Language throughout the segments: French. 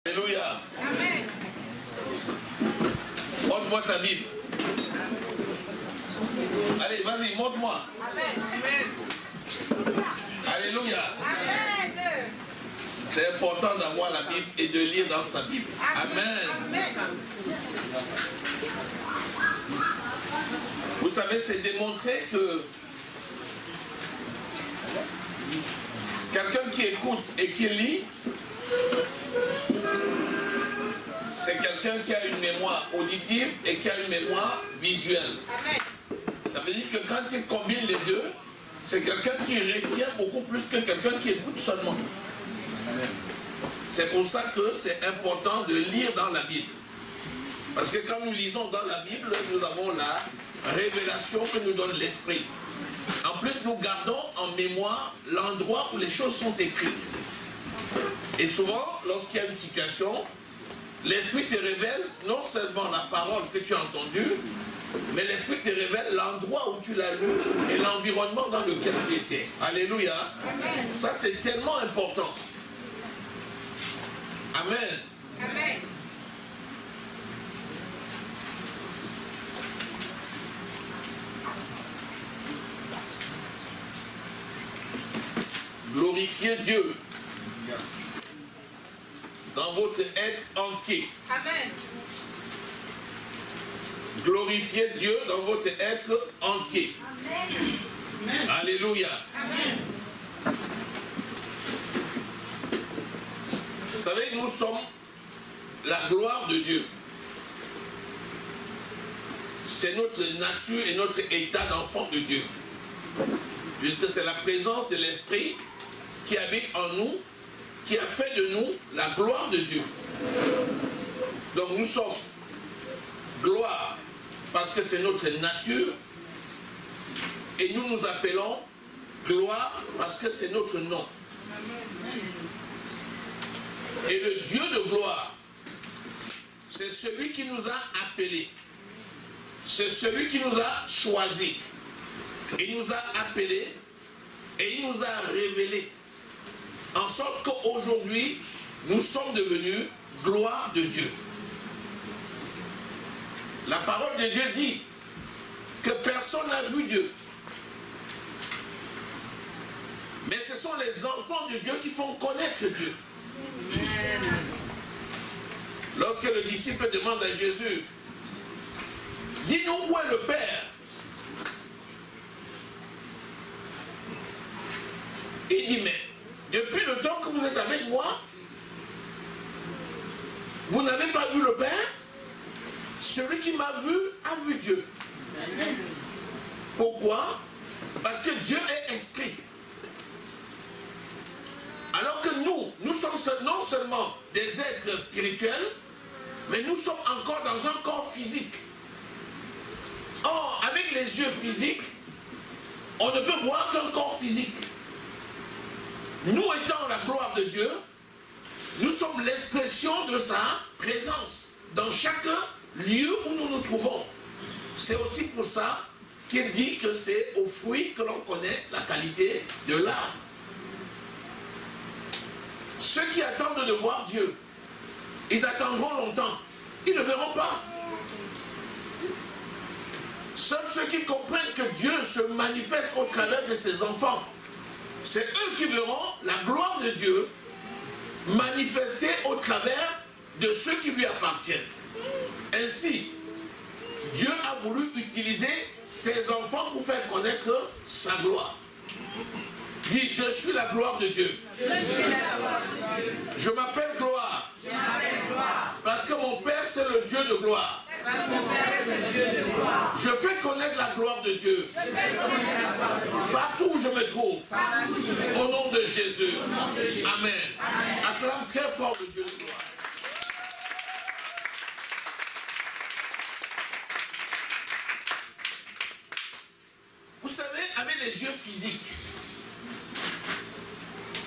Alléluia. Amen. Montre-moi ta Bible. Allez, vas-y, montre-moi. Amen. Alléluia. Amen. C'est important d'avoir la Bible et de lire dans sa Bible. Amen. Amen. Vous savez, c'est démontré que quelqu'un qui écoute et qui lit, c'est quelqu'un qui a une mémoire auditive et qui a une mémoire visuelle. Amen. Ça veut dire que quand il combine les deux, c'est quelqu'un qui retient beaucoup plus que quelqu'un qui écoute seulement. C'est pour ça que c'est important de lire dans la Bible. Parce que quand nous lisons dans la Bible, nous avons la révélation que nous donne l'Esprit. En plus, nous gardons en mémoire l'endroit où les choses sont écrites. Et souvent, lorsqu'il y a une situation, l'Esprit te révèle non seulement la parole que tu as entendue, mais l'Esprit te révèle l'endroit où tu l'as lu et l'environnement dans lequel tu étais. Alléluia. Amen. Ça, c'est tellement important. Amen. Amen. Glorifiez Dieu dans votre être entier. Amen. Glorifiez Dieu dans votre être entier. Amen. Alléluia. Amen. Vous savez, nous sommes la gloire de Dieu. C'est notre nature et notre état d'enfant de Dieu. Puisque c'est la présence de l'Esprit qui habite en nous, qui a fait de nous la gloire de Dieu. Donc nous sommes gloire parce que c'est notre nature et nous nous appelons gloire parce que c'est notre nom. Et le Dieu de gloire, c'est celui qui nous a appelés. C'est celui qui nous a choisis. Il nous a appelés et il nous a révélés. En sorte qu'aujourd'hui, nous sommes devenus gloire de Dieu. La parole de Dieu dit que personne n'a vu Dieu. Mais ce sont les enfants de Dieu qui font connaître Dieu. Lorsque le disciple demande à Jésus, dis-nous où est le Père? Il dit, mais depuis le temps que vous êtes avec moi, vous n'avez pas vu le Père? Celui qui m'a vu a vu Dieu. Pourquoi? Parce que Dieu est esprit. Alors que nous sommes non seulement des êtres spirituels, mais nous sommes encore dans un corps physique. Or, avec les yeux physiques, on ne peut voir qu'un corps physique. Nous étant la gloire de Dieu, nous sommes l'expression de sa présence dans chaque lieu où nous nous trouvons. C'est aussi pour ça qu'il dit que c'est au fruit que l'on connaît la qualité de l'arbre. Ceux qui attendent de voir Dieu, ils attendront longtemps. Ils ne verront pas. Seuls ceux qui comprennent que Dieu se manifeste au travers de ses enfants, c'est eux qui verront la gloire de Dieu manifestée au travers de ceux qui lui appartiennent. Ainsi, Dieu a voulu utiliser ses enfants pour faire connaître sa gloire. Dis, je suis la gloire de Dieu. Je suis la gloire de Dieu. Je m'appelle gloire. Je m'appelle gloire. Parce que mon Père, c'est le Dieu de gloire. Parce que mon Père, c'est le Dieu de gloire. Je fais connaître la gloire de Dieu. Je fais connaître la gloire de Dieu. Partout où je me trouve. Partout où je me trouve. Au nom de Jésus. Au nom de Jésus. Amen. Amen. Acclame très fort le Dieu de gloire. Vous savez, avec les yeux physiques,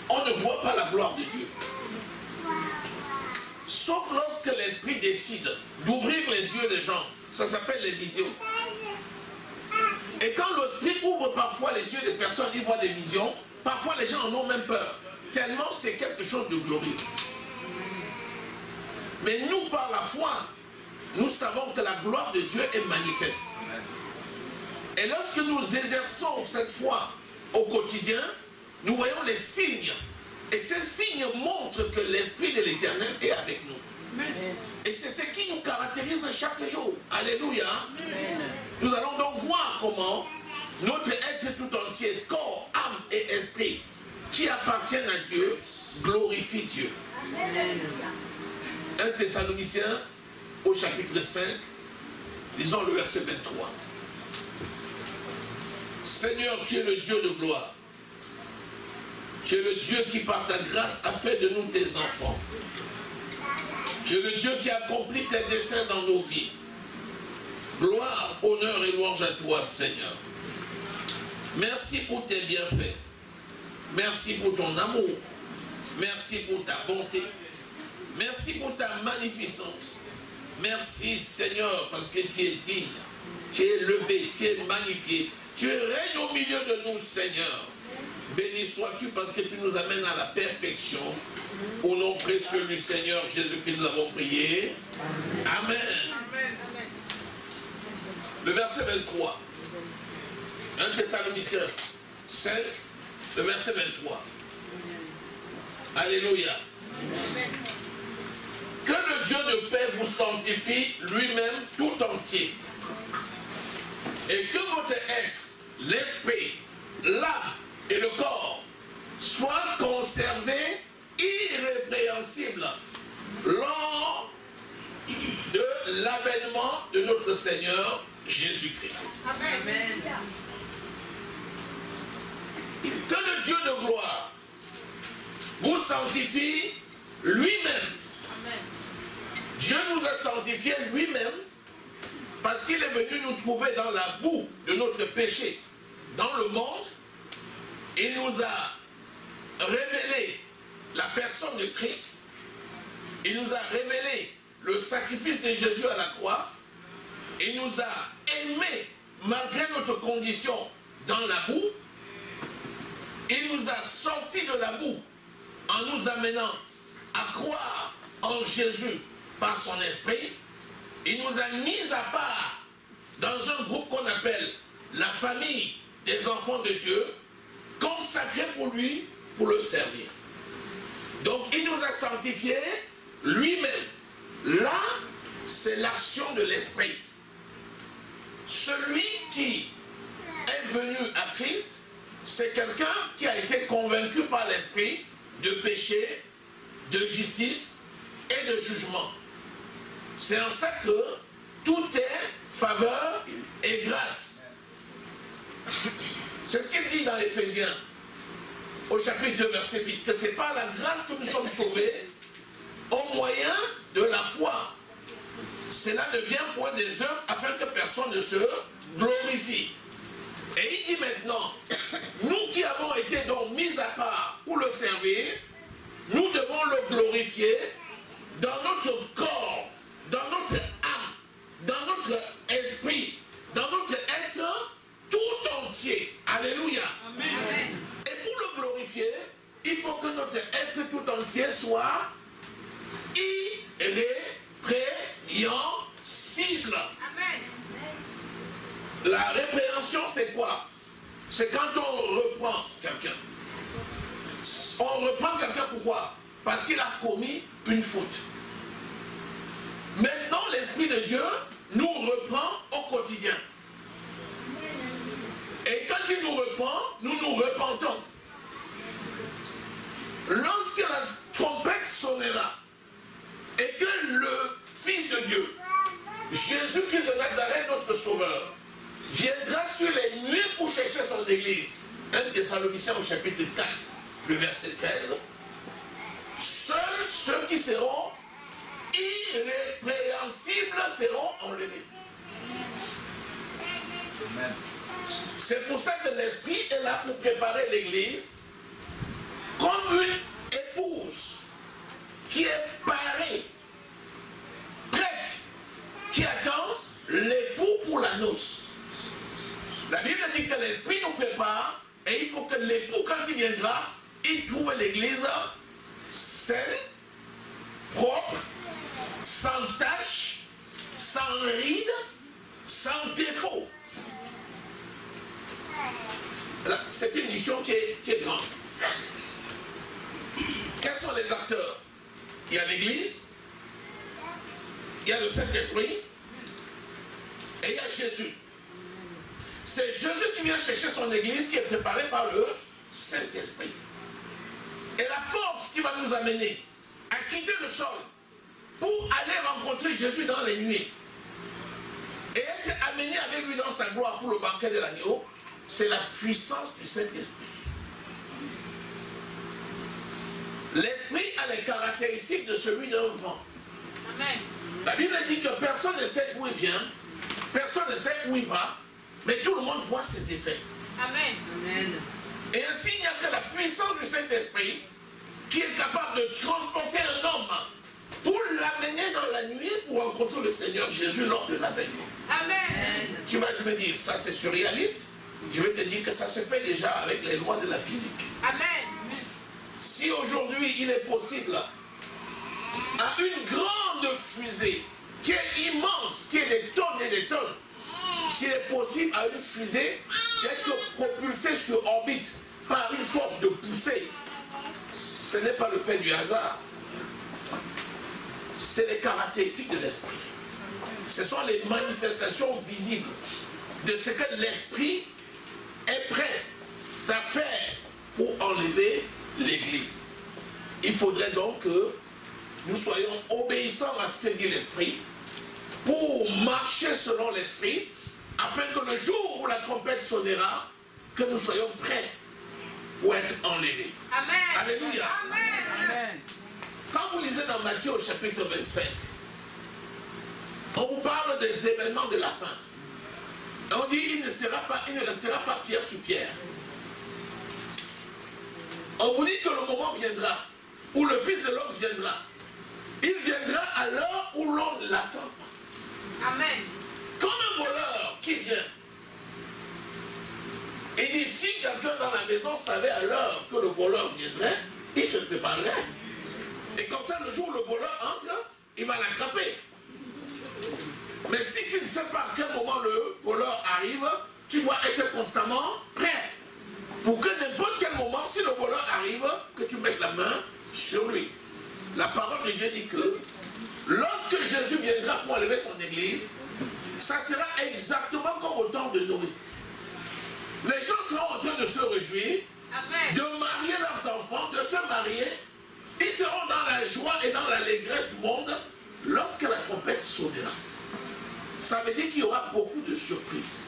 on ne voit pas la gloire de Dieu. Sauf lorsque l'Esprit décide d'ouvrir les yeux des gens. Ça s'appelle les visions. Et quand l'Esprit ouvre parfois les yeux des personnes, ils voient des visions, parfois les gens en ont même peur. Tellement c'est quelque chose de glorieux. Mais nous, par la foi, nous savons que la gloire de Dieu est manifeste. Et lorsque nous exerçons cette foi au quotidien, nous voyons les signes. Et ces signes montrent que l'Esprit de l'Éternel est avec nous. Et c'est ce qui nous caractérise chaque jour. Alléluia. Nous allons donc voir comment notre être tout entier, corps, âme et esprit, qui appartiennent à Dieu, glorifie Dieu. 1 Thessaloniciens au chapitre 5, lisons le verset 23. Seigneur, tu es le Dieu de gloire. Tu es le Dieu qui par ta grâce a fait de nous tes enfants. Tu es le Dieu qui accomplit tes desseins dans nos vies. Gloire, honneur et louange à toi, Seigneur. Merci pour tes bienfaits. Merci pour ton amour. Merci pour ta bonté. Merci pour ta magnificence. Merci, Seigneur, parce que tu es digne. Tu es élevé, tu es magnifié. Tu règnes au milieu de nous, Seigneur. Béni sois-tu parce que tu nous amènes à la perfection. Au nom précieux du Seigneur Jésus-Christ, nous avons prié. Amen. Le verset 23. 1 Thessaloniciens 5, le verset 23. Alléluia. Que le Dieu de paix vous sanctifie lui-même tout entier. Et que votre être, l'esprit, l'âme et le corps soient conservés irrépréhensibles lors de l'avènement de notre Seigneur Jésus-Christ. Amen. Que le Dieu de gloire vous sanctifie lui-même. Dieu nous a sanctifiés lui-même parce qu'il est venu nous trouver dans la boue de notre péché dans le monde. Il nous a révélé la personne de Christ. Il nous a révélé le sacrifice de Jésus à la croix. Il nous a aimés malgré notre condition dans la boue. Il nous a sortis de la boue en nous amenant à croire en Jésus par son esprit. Il nous a mis à part dans un groupe qu'on appelle la famille des enfants de Dieu, consacrés pour lui, pour le servir. Donc il nous a sanctifiés lui-même. Là, c'est l'action de l'esprit. Celui qui est venu à Christ, c'est quelqu'un qui a été convaincu par l'esprit de péché, de justice et de jugement. C'est en ça que tout est faveur et grâce. C'est ce qu'il dit dans Éphésiens, au chapitre 2, verset 8, que c'est par la grâce que nous sommes sauvés au moyen de la foi. Cela ne vient point des œuvres afin que personne ne se glorifie. Et il dit maintenant, nous qui avons été donc mis à part pour le servir, nous devons le glorifier dans notre corps, dans notre âme, dans notre esprit, dans notre être tout entier. Alléluia. Amen. Et pour le glorifier, il faut que notre être tout entier soit irrépréhensible. Amen. La répréhension, c'est quoi? C'est quand on reprend quelqu'un. On reprend quelqu'un pourquoi? Parce qu'il a commis une faute. Maintenant, l'Esprit de Dieu nous reprend au quotidien. Et quand il nous reprend, nous nous repentons. Lorsque la trompette sonnera et que le Fils de Dieu, Jésus-Christ de Nazareth, notre Sauveur, viendra sur les nuées pour chercher son église. 1 Thessaloniciens au chapitre 4, le verset 13. Seuls ceux qui seront irrépréhensibles seront enlevés. C'est pour ça que l'Esprit est là pour préparer l'église comme une épouse qui est parée, prête, qui attend l'époux pour la noce. La Bible dit que l'Esprit nous prépare et il faut que l'époux, quand il viendra, il trouve l'église saine, propre, sans tache, sans ride, sans défaut. C'est une mission qui est grande. Quels sont les acteurs? Il y a l'Église, il y a le Saint-Esprit et il y a Jésus. C'est Jésus qui vient chercher son Église qui est préparée par le Saint-Esprit. Et la force qui va nous amener à quitter le sol pour aller rencontrer Jésus dans les nuits et être amené avec lui dans sa gloire pour le banquet de l'agneau, c'est la puissance du Saint-Esprit. L'Esprit a les caractéristiques de celui d'un vent. Amen. La Bible dit que personne ne sait d'où il vient, personne ne sait où il va, mais tout le monde voit ses effets. Amen. Amen. Et ainsi, il n'y a que la puissance du Saint-Esprit qui est capable de transporter un homme pour l'amener dans la nuit pour rencontrer le Seigneur Jésus lors de l'avènement. Amen. Tu vas me dire, ça c'est surréaliste. Je vais te dire que ça se fait déjà avec les lois de la physique. Amen. Si aujourd'hui il est possible à une grande fusée qui est immense, qui est des tonnes et des tonnes, s'il est possible à une fusée d'être propulsée sur orbite par une force de poussée, ce n'est pas le fait du hasard. C'est les caractéristiques de l'esprit. Ce sont les manifestations visibles de ce que l'esprit est prêt à faire pour enlever l'Église. Il faudrait donc que nous soyons obéissants à ce que dit l'esprit pour marcher selon l'esprit, afin que le jour où la trompette sonnera, que nous soyons prêts pour être enlevés. Amen. Alléluia. Amen. Quand vous lisez dans Matthieu au chapitre 25, on vous parle des événements de la fin. Et on dit il ne restera pas pierre sur pierre. On vous dit que le moment viendra où le Fils de l'homme viendra. Il viendra à l'heure où l'on ne l'attend pas. Amen. Comme un voleur qui vient. Et dit, si quelqu'un dans la maison savait à l'heure que le voleur viendrait, il se préparerait. Et comme ça, le jour où le voleur entre, il va l'attraper. Mais si tu ne sais pas à quel moment le voleur arrive, tu dois être constamment prêt. Pour que n'importe quel moment, si le voleur arrive, que tu mettes la main sur lui. La parole de Dieu dit que lorsque Jésus viendra pour enlever son église, ça sera exactement comme au temps de Noé. Les gens seront en train de se réjouir, Amen. de marier leurs enfants, de se marier. Ils seront dans la joie et dans l'allégresse du monde lorsque la trompette sonnera. Ça veut dire qu'il y aura beaucoup de surprises.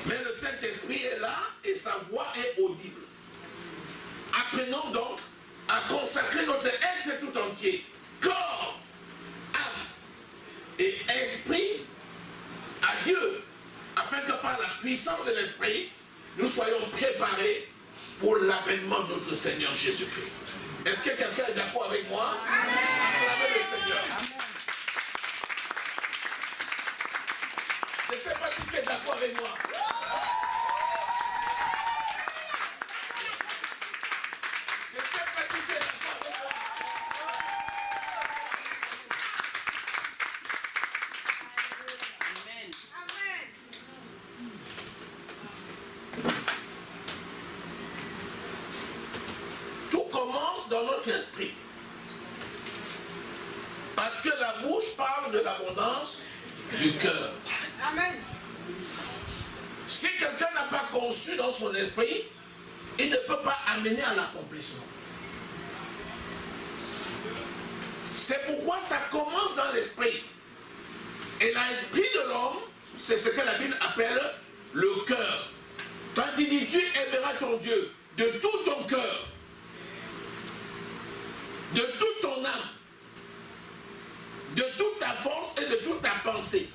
Mais le Saint-Esprit est là et sa voix est audible. Apprenons donc à consacrer notre être tout entier, corps, âme et esprit à Dieu, afin que par la puissance de l'Esprit, nous soyons préparés pour l'avènement de notre Seigneur Jésus-Christ. Est-ce que quelqu'un est d'accord avec moi? Acclamez le Seigneur. Je ne sais pas si tu es d'accord avec moi. Je ne sais pas si tu es d'accord avec moi. Amen. Amen. Tout commence dans notre esprit. Parce que la bouche parle de l'abondance du cœur. Amen. Si quelqu'un n'a pas conçu dans son esprit, il ne peut pas amener à l'accomplissement. C'est pourquoi ça commence dans l'esprit. Et l'esprit de l'homme, c'est ce que la Bible appelle le cœur. Quand il dit tu aimeras ton Dieu de tout ton cœur, de toute ton âme, de toute ta force et de toute ta pensée.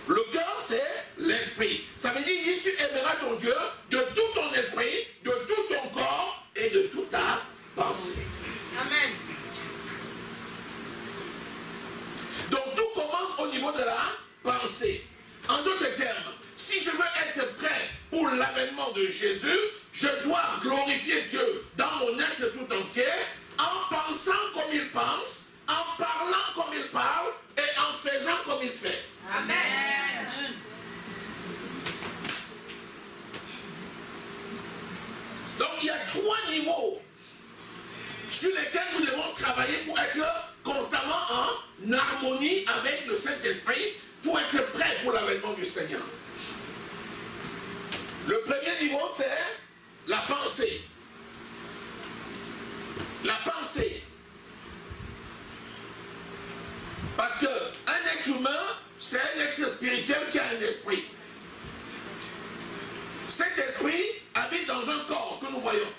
Le cœur, c'est l'esprit. Ça veut dire que tu aimeras ton Dieu de tout ton esprit, de tout ton corps et de toute ta pensée. Amen. Donc tout commence au niveau de la pensée. En d'autres termes, si je veux être prêt pour l'avènement de Jésus, je dois glorifier Dieu dans mon être tout entier en pensant comme il pense, en parlant comme il il y a 3 niveaux sur lesquels nous devons travailler pour être constamment en harmonie avec le Saint-Esprit, pour être prêt pour l'avènement du Seigneur. Le premier niveau, c'est la pensée. La pensée. Parce qu'un être humain, c'est un être spirituel qui a un esprit. Cet esprit habite dans un corps que nous voyons.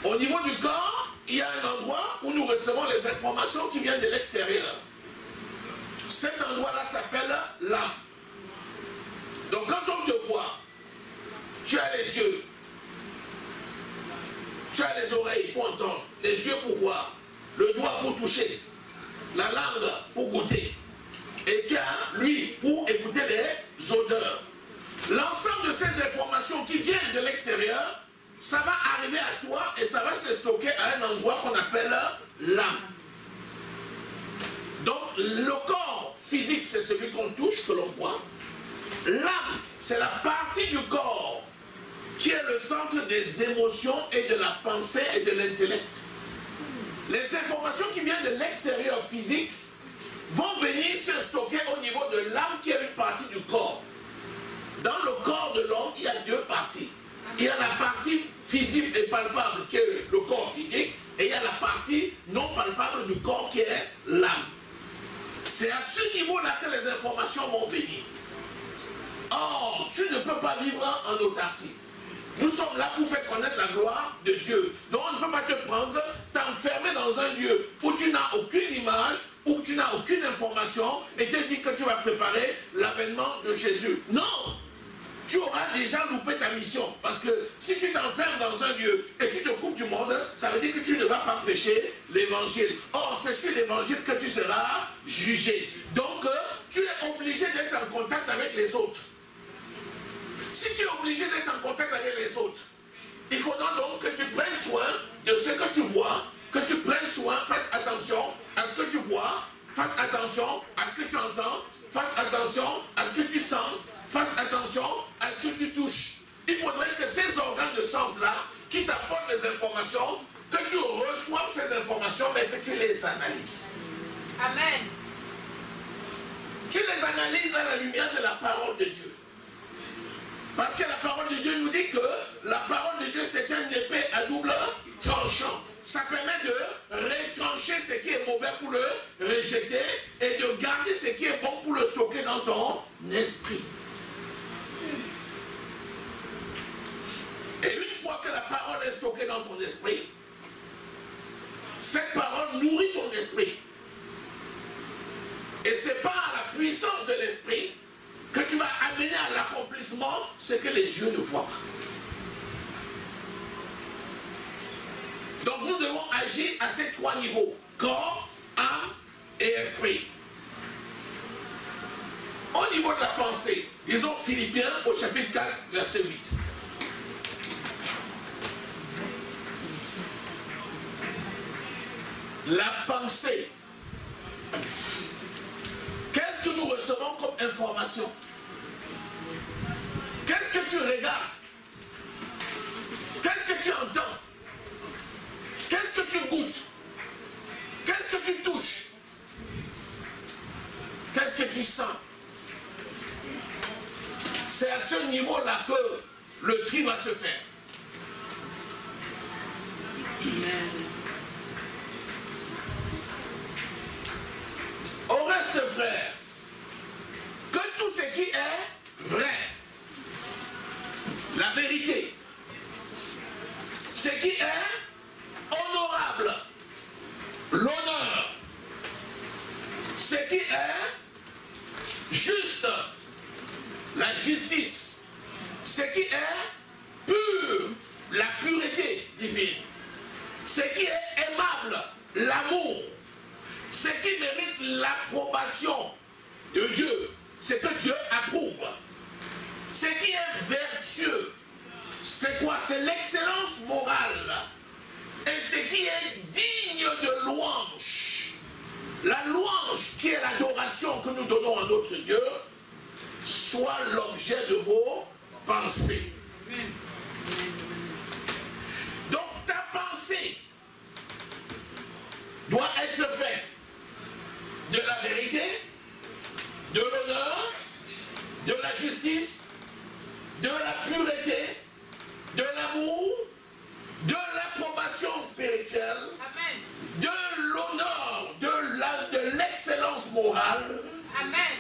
Au niveau du corps, il y a un endroit où nous recevons les informations qui viennent de l'extérieur. Cet endroit-là s'appelle l'âme. Donc quand on te voit, tu as les yeux, tu as les oreilles pour entendre, les yeux pour voir, le doigt pour toucher, la langue pour goûter, et tu as lui pour écouter les odeurs. L'ensemble de ces informations qui viennent de l'extérieur, ça va arriver à toi et ça va se stocker à un endroit qu'on appelle l'âme. Donc le corps physique, c'est celui qu'on touche, que l'on voit. L'âme, c'est la partie du corps qui est le centre des émotions et de la pensée et de l'intellect. Les informations qui viennent de l'extérieur physique vont venir se stocker au niveau de l'âme qui est une partie du corps. Dans le corps de l'homme, il y a 2 parties. Il y a la partie visible et palpable qui est le corps physique et il y a la partie non palpable du corps qui est l'âme. C'est à ce niveau-là que les informations vont venir. Or, tu ne peux pas vivre en autarcie. Nous sommes là pour faire connaître la gloire de Dieu. Donc on ne peut pas te prendre, t'enfermer dans un lieu où tu n'as aucune image, où tu n'as aucune information et te dire que tu vas préparer l'avènement de Jésus. Non! Tu auras déjà loupé ta mission. Parce que si tu t'enfermes dans un lieu et tu te coupes du monde, ça veut dire que tu ne vas pas prêcher l'évangile. Or, c'est sur l'évangile que tu seras jugé. Donc, tu es obligé d'être en contact avec les autres. Si tu es obligé d'être en contact avec les autres, il faudra donc que tu prennes soin de ce que tu vois, que tu prennes soin, fasses attention à ce que tu vois, fasses attention à ce que tu entends, fasses attention à ce que tu sens, fasses attention à ce que tu touches. Il faudrait que ces organes de sens-là, qui t'apportent les informations, que tu reçoives ces informations, mais que tu les analyses. Amen. Tu les analyses à la lumière de la parole de Dieu. Parce que la parole de Dieu nous dit que la parole de Dieu, c'est une épée à double tranchant. Ça permet de retrancher ce qui est mauvais pour le rejeter et de garder ce qui est bon pour le stocker dans ton esprit. Et une fois que la parole est stockée dans ton esprit, cette parole nourrit ton esprit. Et c'est par la puissance de l'esprit que tu vas amener à l'accomplissement ce que les yeux ne voient pas. Donc nous devons agir à ces 3 niveaux, corps, âme et esprit. Au niveau de la pensée, disons Philippiens au chapitre 4, verset 8. La pensée. Qu'est-ce que nous recevons comme information? Qu'est-ce que tu regardes? Qu'est-ce que tu entends? Qu'est-ce que tu goûtes? Qu'est-ce que tu touches? Qu'est-ce que tu sens? C'est à ce niveau-là que le tri va se faire. Amen. Au reste, frère, que tout ce qui est vrai, la vérité, ce qui est honorable, l'honneur, ce qui est juste, la justice, ce qui est pur, la pureté divine, ce qui est aimable, l'amour, ce qui mérite l'approbation de Dieu, ce que Dieu approuve, ce qui est vertueux, c'est quoi? C'est l'excellence morale. Et ce qui est digne de louange, la louange qui est l'adoration que nous donnons à notre Dieu, soit l'objet de vos pensées. pureté, de l'amour, de l'approbation spirituelle, Amen. de l'honneur, de l'excellence morale, Amen.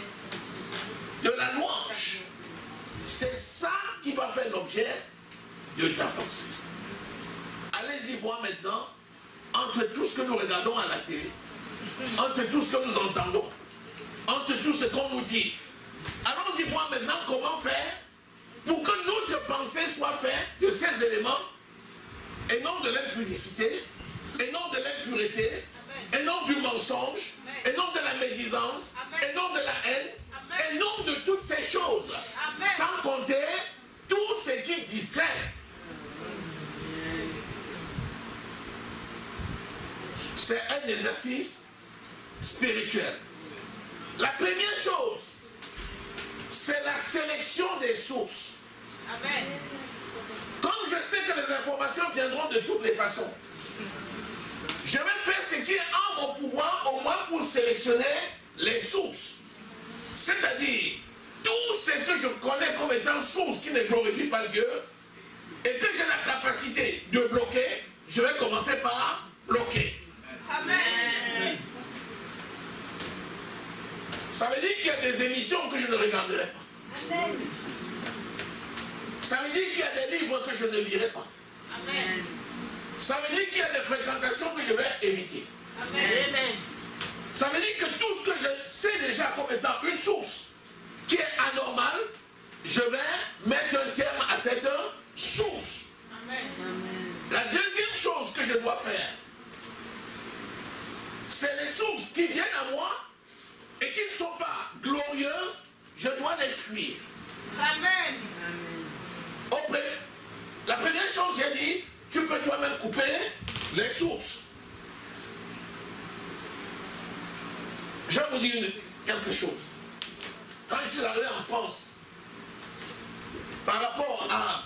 de la louange. C'est ça qui va faire l'objet de ta pensée. Allez-y voir maintenant, entre tout ce que nous regardons à la télé, entre tout ce que nous entendons, entre tout ce qu'on nous dit, allons-y voir maintenant comment faire pour que notre pensée soit faite de ces éléments et non de l'impudicité, et non de l'impureté, et non du mensonge, et non de la médisance, et non de la haine, et non de toutes ces choses, sans compter tout ce qui distrait. C'est un exercice spirituel. La première chose, c'est la sélection des sources. Amen. Comme je sais que les informations viendront de toutes les façons, je vais faire ce qui est en mon pouvoir, au moins pour sélectionner les sources. C'est-à-dire, tout ce que je connais comme étant source qui ne glorifie pas Dieu, et que j'ai la capacité de bloquer, je vais commencer par bloquer. Amen. Ça veut dire qu'il y a des émissions que je ne regarderai pas. Amen. Ça veut dire qu'il y a des livres que je ne lirai pas. Amen. Ça veut dire qu'il y a des fréquentations que je vais éviter. Amen. Ça veut dire que tout ce que je sais déjà comme étant une source qui est anormale, je vais mettre un terme à cette source. Amen. La deuxième chose que je dois faire, c'est les sources qui viennent à moi et qui ne sont pas glorieuses, je dois les fuir. Amen. La première chose, j'ai dit, tu peux toi-même couper les sources. Je vais vous dire quelque chose. Quand je suis arrivé en France, par rapport à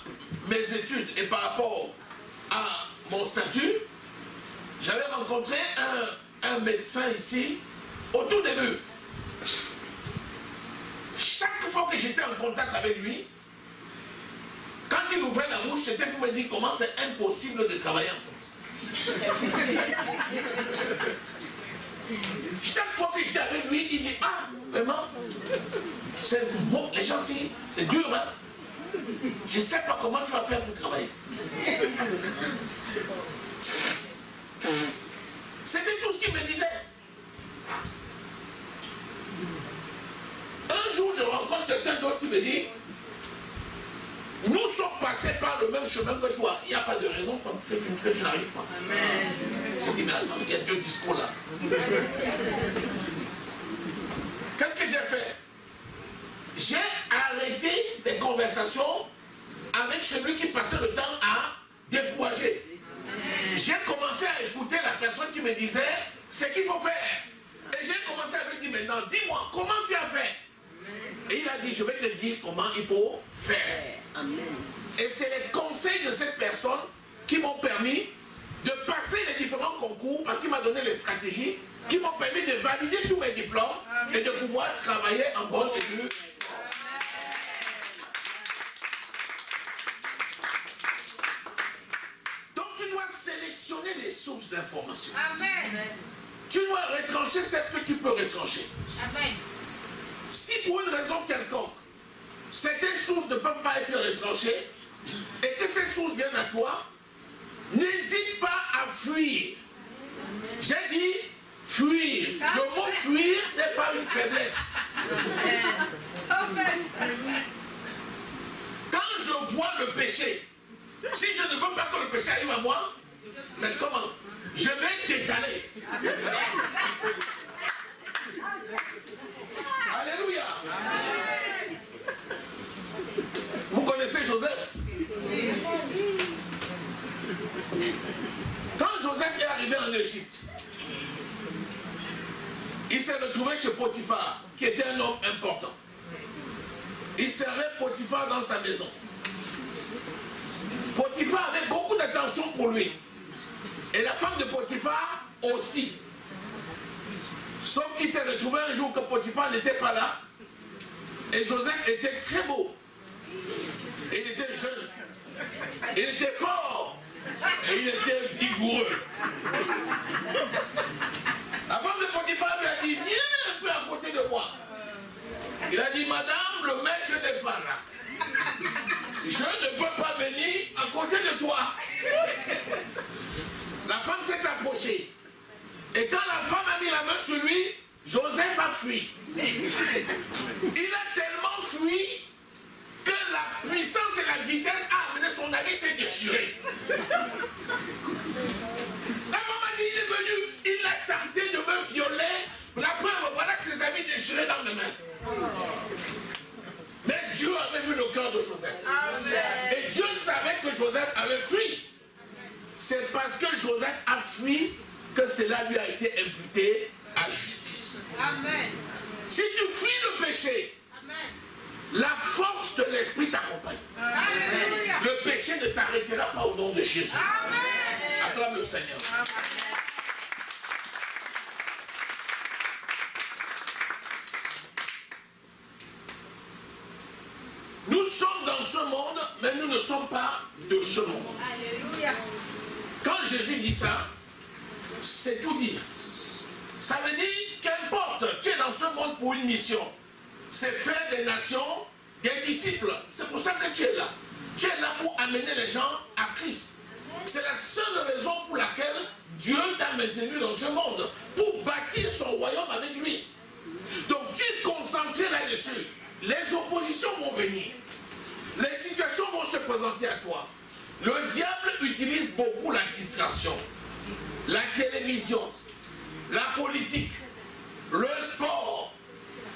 mes études et par rapport à mon statut, j'avais rencontré un médecin ici au tout début. Chaque fois que j'étais en contact avec lui, quand il ouvrait la bouche, c'était pour me dire comment c'est impossible de travailler en France. Chaque fois que j'étais avec lui, il dit, ah, vraiment, c'est bon, les gens ici, c'est dur, hein? Je ne sais pas comment tu vas faire pour travailler. C'était tout ce qu'il me disait. Un jour, je rencontre quelqu'un d'autre qui me dit, nous sommes passés par le même chemin que toi. Il n'y a pas de raison que tu n'arrives pas. Amen. J'ai dit, mais attends, il y a deux discours là. Qu'est-ce que j'ai fait? J'ai arrêté les conversations avec celui qui passait le temps à décourager. J'ai commencé à écouter la personne qui me disait ce qu'il faut faire. Et j'ai commencé à lui dire, maintenant, dis-moi, comment tu as fait? Et il a dit, je vais te dire comment il faut faire. Amen. Et c'est les conseils de cette personne qui m'ont permis de passer les différents concours, parce qu'il m'a donné les stratégies qui m'ont permis de valider tous mes diplômes et de pouvoir travailler en bonne et due. Donc tu dois sélectionner les sources d'information. Amen. Tu dois retrancher celles que tu peux retrancher. Amen. Si pour une raison quelconque, certaines sources ne peuvent pas être retranchées et que ces sources viennent à toi, n'hésite pas à fuir. J'ai dit fuir. Le mot fuir, ce n'est pas une faiblesse. Quand je vois le péché, si je ne veux pas que le péché arrive à moi, mais comment? Je vais t'étaler. Alléluia. Vous connaissez Joseph? Quand Joseph est arrivé en Égypte, il s'est retrouvé chez Potiphar, qui était un homme important. Il servait Potiphar dans sa maison. Potiphar avait beaucoup d'attention pour lui. Et la femme de Potiphar aussi. Sauf qu'il s'est retrouvé un jour que Potiphar n'était pas là. Et Joseph était très beau. Et il était Il était fort et il était vigoureux. La femme de Potiphar lui a dit, viens un peu à côté de moi. Il a dit, madame, le maître n'est pas là. Je ne peux pas venir à côté de toi. La femme s'est approchée. Et quand la femme a mis la main sur lui, Joseph a fui. Il a tellement fui que la puissance et la vitesse a amené son habit s'est déchiré. La femme a dit, il est venu, il a tenté de me violer. La preuve, voilà ses habits déchirés dans mes mains. Mais Dieu avait vu le cœur de Joseph. Amen. Et Dieu savait que Joseph avait fui. C'est parce que Joseph a fui que cela lui a été imputé à justice. Amen. Si tu fuis le péché, amen, la force de l'esprit t'accompagne. Le péché ne t'arrêtera pas au nom de Jésus. Amen. Acclame le Seigneur. Amen. Nous sommes dans ce monde, mais nous ne sommes pas de ce monde. Alléluia. Quand Jésus dit ça, c'est tout dire. Ça veut dire, qu'importe, tu es dans ce monde pour une mission. C'est faire des nations, des disciples. C'est pour ça que tu es là. Tu es là pour amener les gens à Christ. C'est la seule raison pour laquelle Dieu t'a maintenu dans ce monde. Pour bâtir son royaume avec lui. Donc tu es concentré là-dessus. Les oppositions vont venir. Les situations vont se présenter à toi. Le diable utilise beaucoup la distraction. La télévision, la politique, le sport.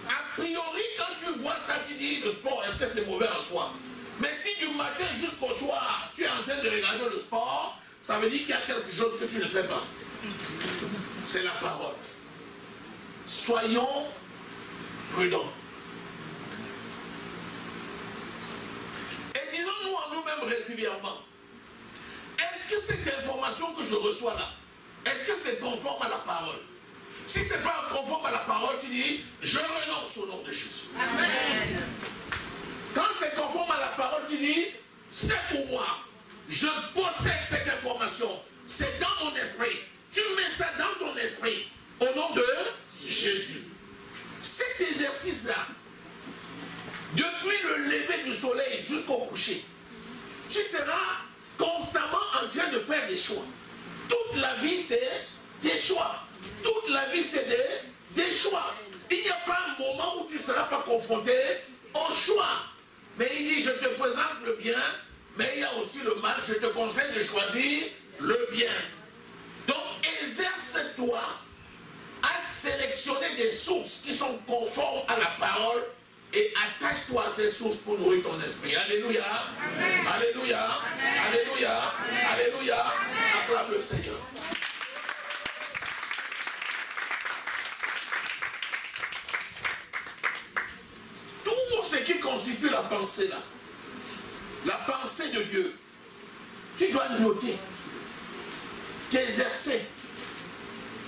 A priori, quand tu vois ça, tu dis, le sport, est-ce que c'est mauvais en soi? Mais si du matin jusqu'au soir, tu es en train de regarder le sport, ça veut dire qu'il y a quelque chose que tu ne fais pas. C'est la parole. Soyons prudents. Et disons-nous en nous-mêmes régulièrement, est-ce que cette information que je reçois là, est-ce que c'est conforme à la parole? Si ce n'est pas conforme à la parole, tu dis, je renonce au nom de Jésus. Amen. Quand c'est conforme à la parole, tu dis, c'est pour moi. Je possède cette information. C'est dans mon esprit. Tu mets ça dans ton esprit. Au nom de Jésus. Cet exercice-là, depuis le lever du soleil jusqu'au coucher, tu seras constamment en train de faire des choix. Toute la vie, c'est des choix. Toute la vie, c'est des choix. Il n'y a pas un moment où tu ne seras pas confronté au choix. Mais il dit, je te présente le bien, mais il y a aussi le mal. Je te conseille de choisir le bien. Donc, exerce-toi à sélectionner des sources qui sont conformes à la parole et attache-toi à ces sources pour nourrir ton esprit. Alléluia. Amen. Alléluia. Amen. Alléluia. Amen. Alléluia. Amen. Acclame le Seigneur. Tout ce qui constitue la pensée là, la pensée de Dieu, tu dois noter, t'exercer,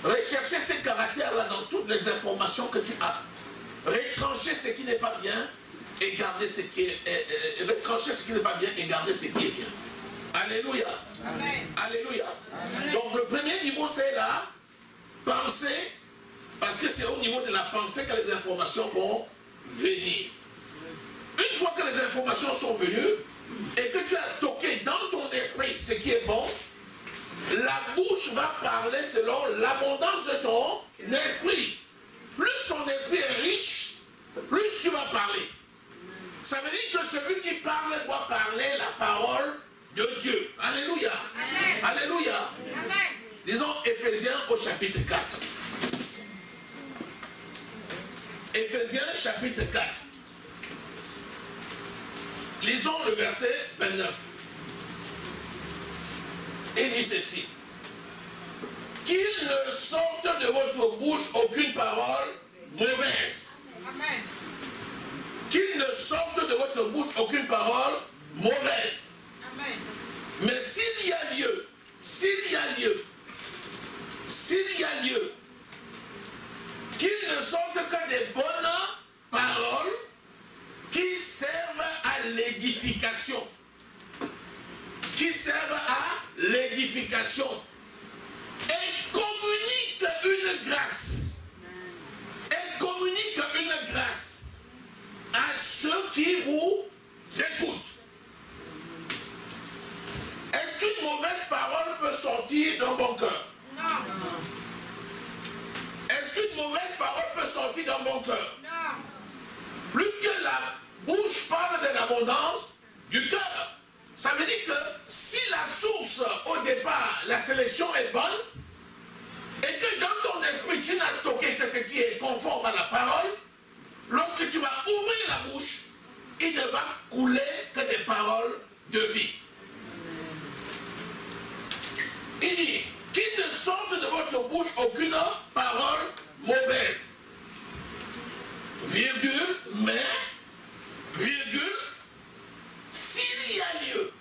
rechercher ces caractères-là dans toutes les informations que tu as. Retrancher ce qui n'est pas bien et garder ce qui est retrancher ce qui n'est pas bien et garder ce qui est bien. Alléluia. Amen. Alléluia. Amen. Donc le premier niveau c'est la pensée, parce que c'est au niveau de la pensée que les informations vont venir. Une fois que les informations sont venues et que tu as stocké dans ton esprit ce qui est bon, la bouche va parler selon l'abondance de ton esprit. Plus ton esprit est riche, plus tu vas parler. Ça veut dire que celui qui parle doit parler la parole de Dieu. Alléluia. Amen. Alléluia. Amen. Disons Éphésiens au chapitre 4. Éphésiens chapitre 4. Lisons le verset 29. Il dit ceci. Qu'il ne sorte de votre bouche aucune parole mauvaise. Amen. Qu'il ne sorte de votre bouche aucune parole mauvaise. Amen. Mais s'il y a lieu, qu'il ne sorte que des bonnes paroles qui servent à l'édification. Qui l'édification et communique une grâce. Et communique une grâce à ceux qui vous écoutent. Est-ce qu'une mauvaise parole peut sortir d'un bon cœur? Non. Est-ce qu'une mauvaise parole peut sortir d'un bon cœur? Non. Plus que la bouche parle de l'abondance du cœur. Ça veut dire que si la source au départ, la sélection est bonne, et que dans ton esprit tu n'as stocké que ce qui est conforme à la parole, lorsque tu vas ouvrir la bouche, il ne va couler que des paroles de vie. Il dit qu'il ne sorte de votre bouche aucune parole mauvaise. Virgule, mais, virgule, s'il y a lieu.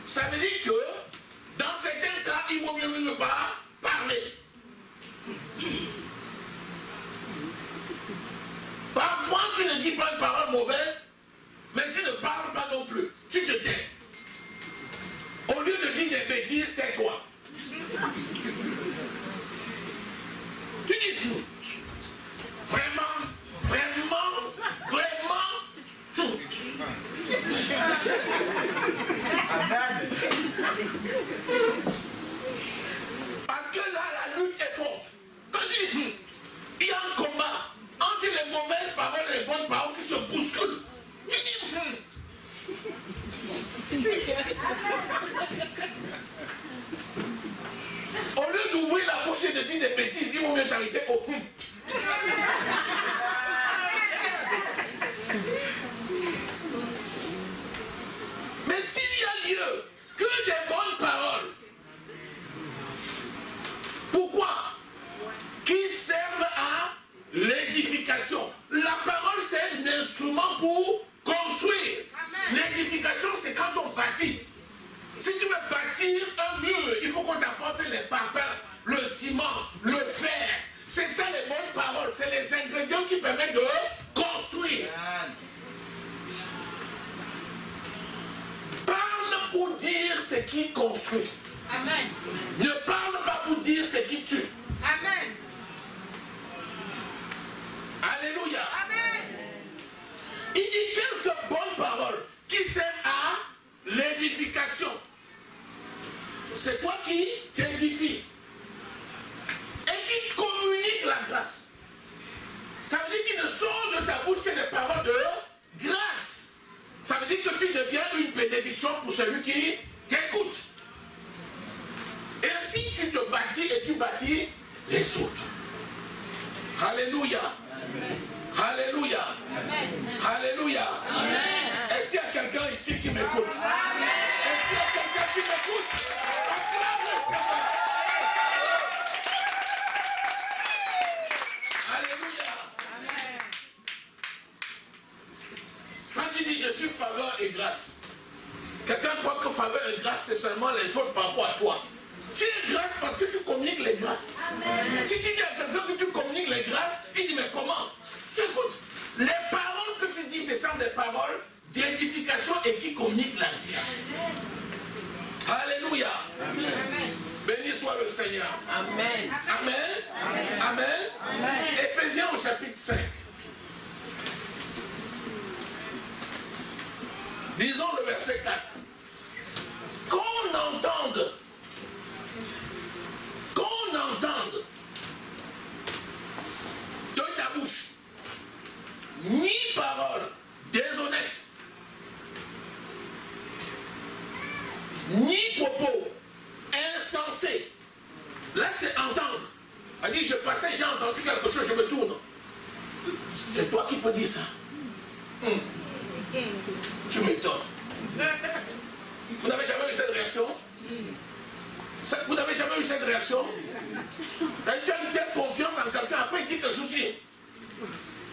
Ça veut dire que dans certains cas, il vaut mieux ne pas parler. Parfois, tu ne dis pas une parole mauvaise, mais tu ne parles pas non plus. Tu te tais. Au lieu de dire des bêtises, tais-toi. Tu dis vraiment, vraiment, vraiment. Parce que là, la lutte est forte. Quand tu dis, il y a un combat entre les mauvaises paroles et les bonnes paroles qui se bousculent. Tu dis, au lieu d'ouvrir la bouche et de dire des bêtises, ils vont mieux t'arrêter au Mais s'il y a lieu que des bonnes paroles, pourquoi? Qui servent à l'édification. La parole, c'est un instrument pour construire. L'édification, c'est quand on bâtit. Si tu veux bâtir un mur, il faut qu'on t'apporte les parpaings, le ciment, le fer. C'est ça les bonnes paroles. C'est les ingrédients qui permettent de construire. Parle pour dire ce qui construit. Amen. Ne parle pas pour dire ce qui tue. Amen. Alléluia. Amen. Il dit quelques bonnes paroles qui servent à l'édification. C'est toi qui t'édifies et qui communique la grâce. Ça veut dire qu'il ne sort de ta bouche que des paroles de grâce. Ça veut dire que tu deviens une bénédiction pour celui qui t'écoute. Et ainsi tu te bâtis et tu bâtis les autres. Alléluia. Alléluia. Alléluia. Est-ce qu'il y a quelqu'un ici qui m'écoute? Est-ce qu'il y a quelqu'un qui m'écoute? Acclame le Seigneur. Alléluia. Quand tu dis je suis faveur et grâce, quelqu'un croit que faveur et grâce c'est seulement les autres par rapport à toi. Tu es grâce parce que tu communiques les grâces. Amen. Si tu dis à quelqu'un que tu communiques les grâces, il dit mais comment? Tu écoutes. Les paroles que tu dis, ce sont des paroles d'édification et qui communiquent la vie. Amen. Alléluia. Amen. Béni soit le Seigneur. Amen. Amen. Amen. Amen. Amen. Éphésiens au chapitre 5. Disons le verset 4. Qu'on entende de ta bouche ni parole déshonnête, ni propos insensés. Là, c'est entendre. Elle dit, je passais, j'ai entendu quelque chose, je me tourne. C'est toi qui peux dire ça. Tu m'étonnes. Vous n'avez jamais eu cette réaction? Vous n'avez jamais eu cette réaction? Tu as une telle confiance en quelqu'un, après il dit quelque chose.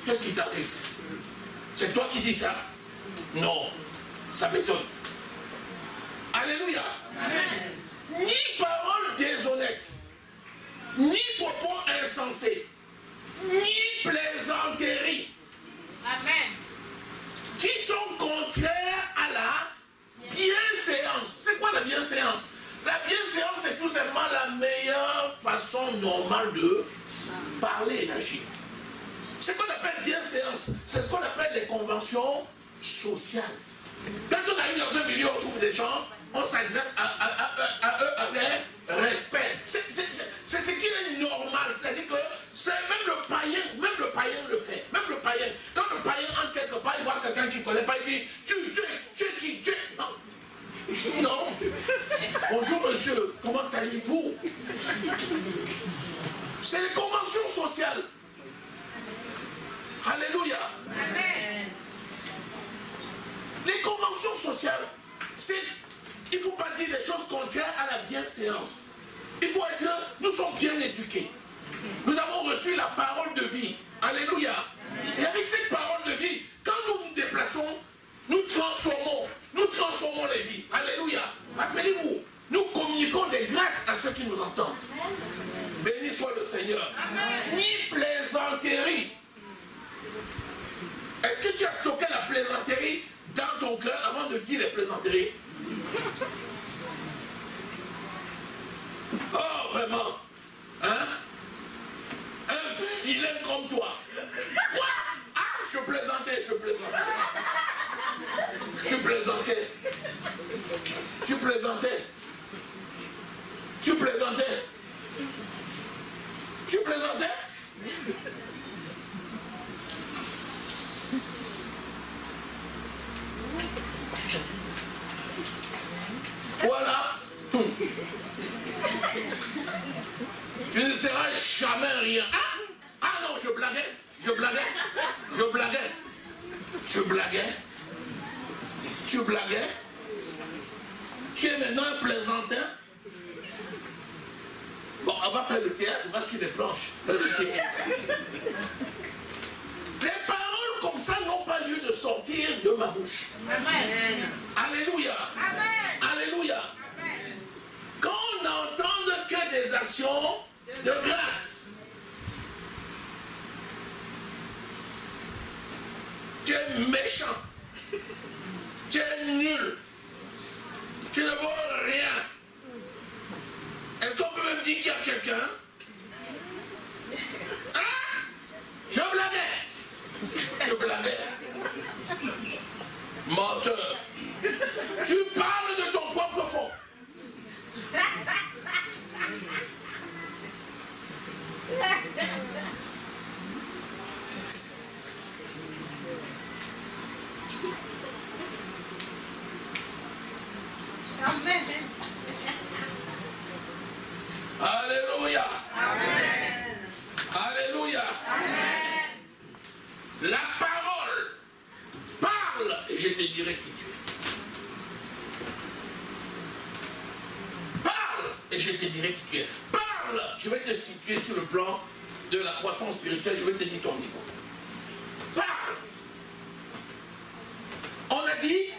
Qu'est-ce qui t'arrive? C'est toi qui dis ça? Non, ça m'étonne. Alléluia. Amen. Ni parole déshonnête, ni propos insensés, ni plaisanterie. Amen. Qui sont contraires à la bienséance. C'est quoi la bienséance? La bienséance, c'est tout simplement la meilleure façon normale de parler et d'agir. Ce qu'on appelle bienséance, c'est ce qu'on appelle les conventions sociales. Quand on arrive dans un milieu, on trouve des gens, on s'adresse à eux avec respect. C'est ce qui est normal. C'est-à-dire que même le païen le fait. Même le païen. Quand le païen entre quelque part, il voit quelqu'un qui ne connaît pas, il dit tu es qui? Tu es. Non. Non. Bonjour monsieur, comment allez-vous? C'est les conventions sociales. Alléluia. Amen. Les conventions sociales, il ne faut pas dire des choses contraires à la bienséance. Nous sommes bien éduqués. Nous avons reçu la parole de vie. Alléluia. Et avec cette parole de vie, quand nous nous déplaçons, nous transformons les vies. Alléluia. Rappelez-vous, nous communiquons des grâces à ceux qui nous entendent. Béni soit le Seigneur. Amen. Ni plaisanterie. Est-ce que tu as stocké la plaisanterie dans ton cœur avant de dire les plaisanteries? Oh, vraiment? Hein? Un vilain comme toi. Quoi? Ah, je plaisantais. Tu plaisantais. Voilà. Tu ne seras jamais rien. Ah non, je blaguais. Tu es maintenant un plaisantin. Bon, on va faire le théâtre, on va sur les planches. Faire le ciel. Les paroles comme ça n'ont pas lieu de sortir de ma bouche. Amen. Alléluia. Amen. Alléluia. Amen. Quand on n'entend que des actions de grâce, tu es méchant, tu es nul, tu ne vaux rien. Est-ce qu'on peut même dire qu'il y a quelqu'un? Hein? Je blaguais. Menteur. Tu parles de ton propre fond. Amen. Alléluia. Amen. Alléluia. Amen. La parole parle et je te dirai qui tu es. Parle et je te dirai qui tu es. Parle, je vais te situer sur le plan de la croissance spirituelle, je vais te dire ton niveau. Parle. On a dit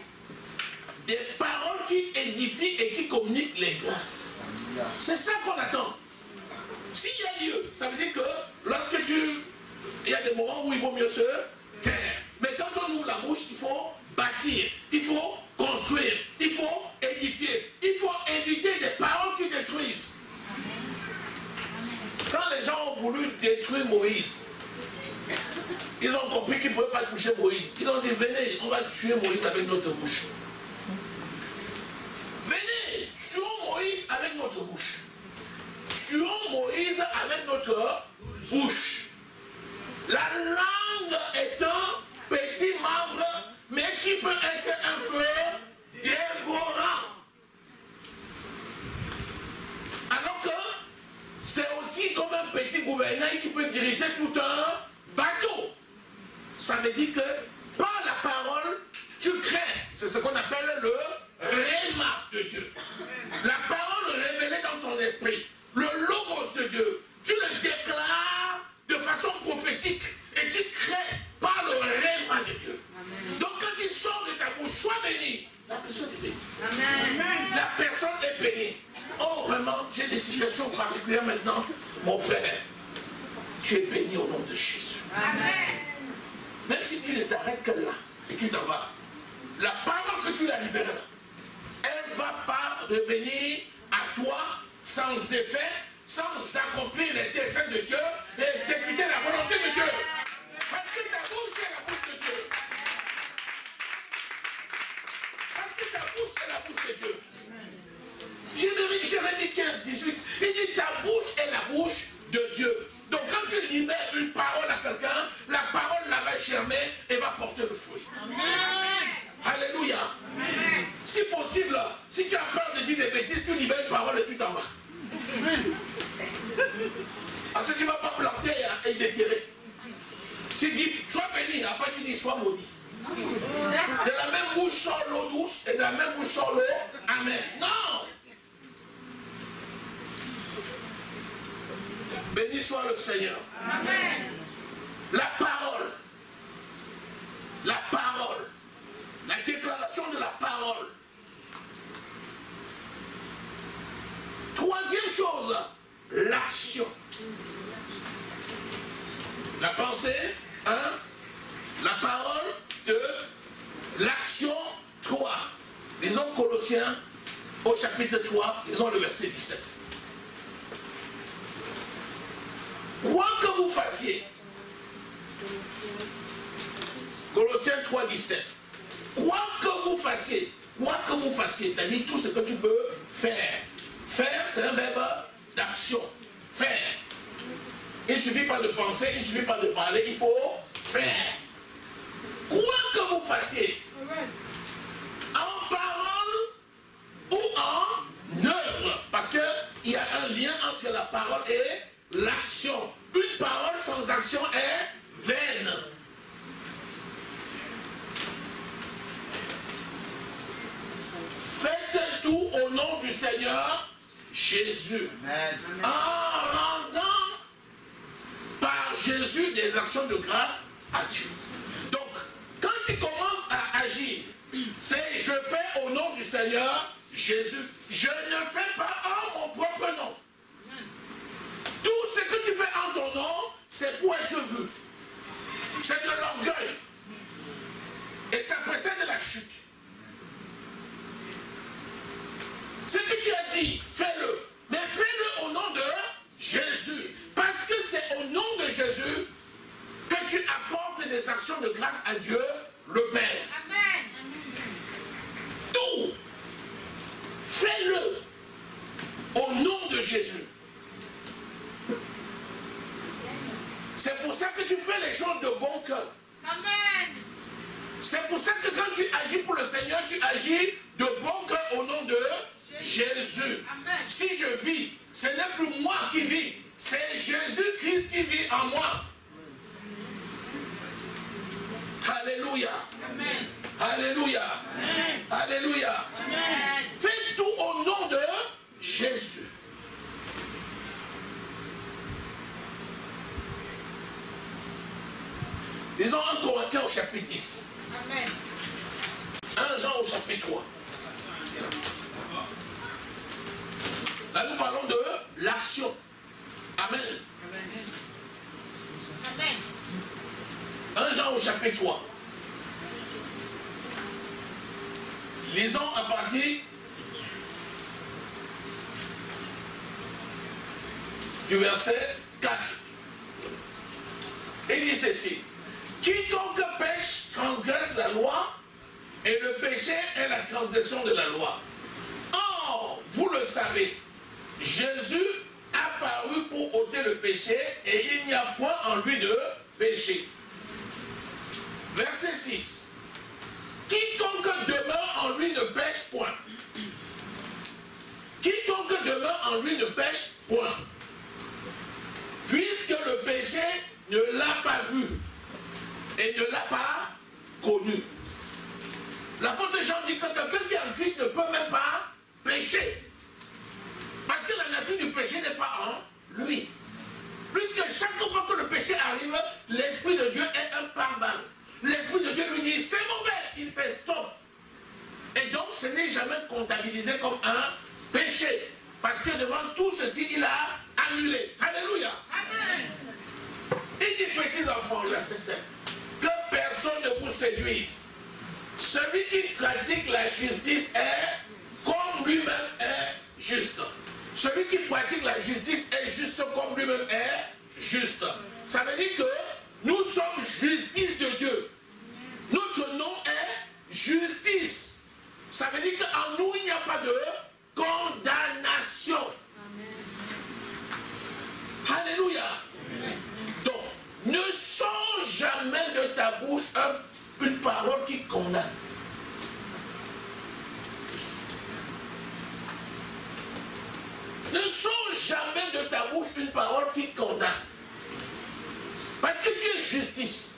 des paroles qui édifient et qui communiquent les grâces. C'est ça qu'on attend. S'il y a lieu, ça veut dire que lorsque il y a des moments où il vaut mieux se taire. Mais quand on ouvre la bouche, il faut bâtir, il faut construire, il faut édifier, il faut éviter des paroles qui détruisent. Quand les gens ont voulu détruire Moïse, ils ont compris qu'ils ne pouvaient pas toucher Moïse. Ils ont dit, venez, on va tuer Moïse avec notre bouche. Venez, tuons Moïse avec notre bouche. Tuons Moïse avec notre bouche. La langue est un petit membre, mais qui peut être un feu dévorant. Alors que c'est aussi comme un petit gouvernail qui peut diriger tout un bateau. Ça veut dire que par la parole, tu crées. C'est ce qu'on appelle le réma de Dieu. La parole révélée dans ton esprit. Le logos de Dieu. Tu le déclares de façon prophétique. Et tu crées par le réma de Dieu. Amen. Donc quand il sort de ta bouche, sois béni. La personne est bénie. Amen. La personne est bénie. Oh vraiment, j'ai des situations particulières maintenant. Mon frère, tu es béni au nom de Jésus. Amen. Même si tu ne t'arrêtes que là et tu t'en vas, la parole que tu as libérée là, elle ne va pas revenir à toi sans effet, sans accomplir les desseins de Dieu et exécuter la volonté de Dieu. Parce que ta bouche est la bouche de Dieu. Parce que ta bouche est la bouche de Dieu. Jérémie 15, 18, il dit ta bouche est la bouche de Dieu. Donc quand tu libères une parole à quelqu'un, la parole la va germer et va porter le fruit. Amen. Alléluia. Amen. Si possible, si tu as peur de dire des bêtises, tu libères une parole et tu t'en vas. Parce que tu ne vas pas planter et déterrer. Tu dis sois béni, après tu dis sois maudit. De la même bouche sort l'eau douce et de la même bouche sort l'eau. Amen. Non. Béni soit le Seigneur. Amen. La parole, la déclaration de la parole. Troisième chose, l'action. La pensée, la parole, 2, l'action, 3. Lisons Colossiens au chapitre 3, lisons le verset 17. Quoi que vous fassiez, Colossiens 3, 17. Quoi que vous fassiez, c'est-à-dire tout ce que tu peux faire. Faire, c'est un verbe d'action. Faire. Il ne suffit pas de penser, il ne suffit pas de parler, il faut faire. Quoi que vous fassiez, en parole ou en œuvre, parce qu'il y a un lien entre la parole et l'action. Une parole sans action est vaine. Faites tout au nom du Seigneur Jésus. Amen. En rendant par Jésus des actions de grâce à Dieu. Donc, quand tu commences à agir, c'est je fais au nom du Seigneur Jésus. Je ne fais pas en mon propre nom. Tout ce que tu fais en ton nom, c'est pour être vu. C'est de l'orgueil. Et ça précède la chute. Ce que tu as dit, fais-le. Mais fais-le au nom de Jésus. Parce que c'est au nom de Jésus que tu apportes des actions de grâce à Dieu, le Père. Amen. Tout. Fais-le au nom de Jésus. C'est pour ça que tu fais les choses de bon cœur. Amen. C'est pour ça que quand tu agis pour le Seigneur, tu agis de bon cœur au nom de Jésus. Amen. Si je vis, ce n'est plus moi qui vis, c'est Jésus-Christ qui vit en moi. Alléluia. Amen. Alléluia. Amen. Alléluia. Amen. Fais tout au nom de Jésus. Lisons 1 Corinthiens au chapitre 10. Amen. 1 Jean au chapitre 3. Là, nous parlons de l'action. Amen. Amen. 1 Jean au chapitre 3. Lisons à partir du verset 4. Il dit ceci. Quiconque pêche transgresse la loi, et le péché est la transgression de la loi. Or, vous le savez, Jésus a paru pour ôter le péché, et il n'y a point en lui de péché. Verset 6. Quiconque demeure en lui ne pêche point. Quiconque demeure en lui ne pêche point. Puisque le péché ne l'a pas vu et ne l'a pas connu. L'apôtre Jean dit que quelqu'un qui est en Christ ne peut même pas pécher. Parce que la nature du péché n'est pas en lui. Puisque chaque fois que le péché arrive, l'Esprit de Dieu est un pare-balles. L'Esprit de Dieu lui dit, c'est mauvais, il fait stop. Et donc ce n'est jamais comptabilisé comme un péché. Parce que devant tout ceci, il a annulé. Alléluia. Amen. Il dit, petits enfants, verset 7, que personne ne vous séduise. Celui qui pratique la justice est comme lui-même est juste. Celui qui pratique la justice est juste comme lui-même est juste. Ça veut dire que nous sommes justice de Dieu. Notre nom est justice. Ça veut dire qu'en nous, il n'y a pas de condamnation. Amen. Alléluia. Amen. Donc, ne sors jamais de ta bouche une parole qui condamne. Ne sors jamais de ta bouche une parole qui condamne. Parce que tu es justice.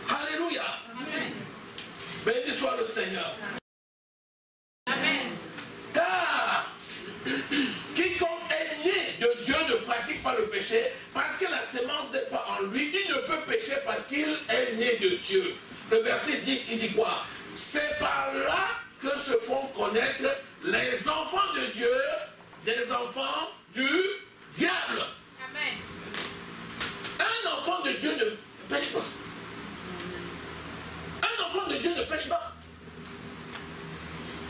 Alléluia. Amen. Béni soit le Seigneur. Amen. Car quiconque est né de Dieu ne pratique pas le péché parce que la sémence n'est pas en lui. Il ne peut pécher parce qu'il est né de Dieu. Le verset 10, il dit quoi? C'est par là que se font connaître les enfants de Dieu des enfants du diable. Amen. Un enfant de Dieu ne pêche pas. Un enfant de Dieu ne pêche pas.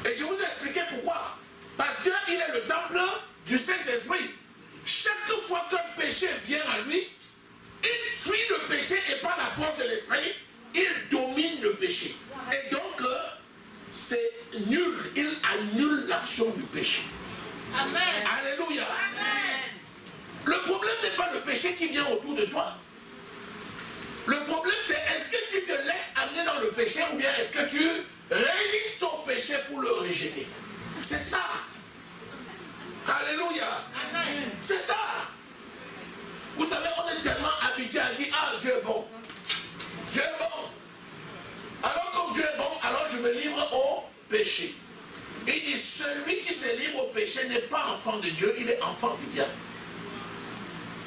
Et je vous ai expliqué pourquoi. Parce qu'il est le temple du Saint-Esprit. Chaque fois qu'un péché vient à lui, il fuit le péché et par la force de l'Esprit, il domine le péché. Et donc, c'est nul. Il annule l'action du péché. Amen. Alléluia. Amen. Le problème n'est pas le péché qui vient autour de toi. Le problème c'est est-ce que tu te laisses amener dans le péché ou bien est-ce que tu résistes au péché pour le rejeter. C'est ça. Alléluia. Amen. C'est ça. Vous savez, on est tellement habitué à dire ah Dieu est bon. Dieu est bon. Alors comme Dieu est bon, alors je me livre au péché. Il dit, celui qui se livre au péché n'est pas enfant de Dieu, il est enfant du diable.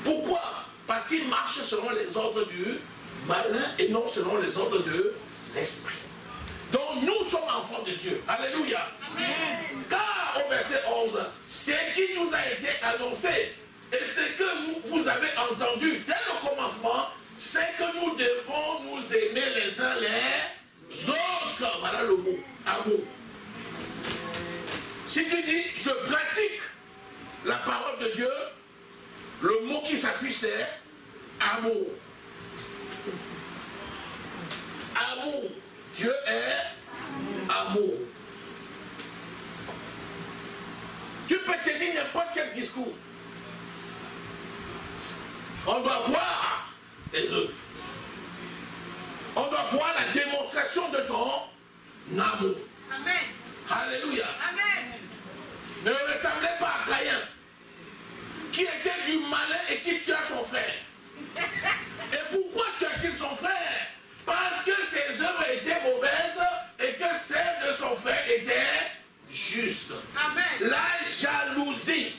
Pourquoi? Parce qu'il marche selon les ordres du malin et non selon les ordres de l'esprit. Donc nous sommes enfants de Dieu. Alléluia. Amen. Car au verset 11, ce qui nous a été annoncé et ce que vous avez entendu dès le commencement, c'est que nous devons nous aimer les uns les autres. Voilà le mot, amour. Si tu dis, je pratique la parole de Dieu, le mot qui s'affiche c'est amour. Amour. Dieu est amour. Tu peux tenir n'importe quel discours. On doit voir les œuvres. On doit voir la démonstration de ton amour. Amen. Alléluia. Amen. Ne ressemblez pas à Caïn, qui était du malin et qui tua son frère. Et pourquoi tua-t-il son frère? Parce que ses œuvres étaient mauvaises et que celles de son frère étaient justes. Amen. La jalousie.